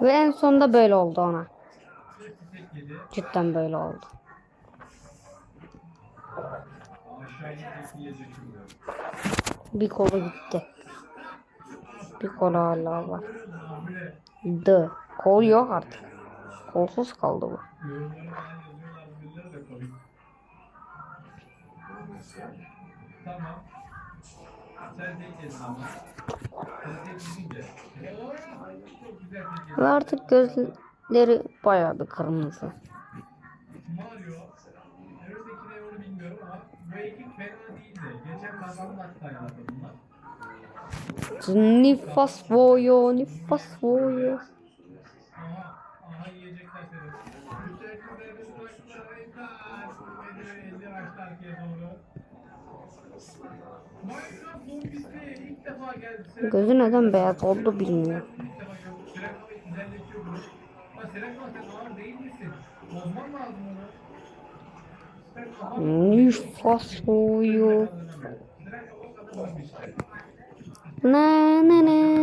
Ve en sonunda böyle oldu ona. Cidden böyle oldu. Bir kolu gitti. Bir kolu hala var. Kol yok artık. Kolsuz kaldı bu. Ve artık gözleri bayağı bir kırmızı. Nifas voyo, nifas voyo. Gözü neden beyaz oldu bilmiyorum. Nifas voyo. Ne ne ne.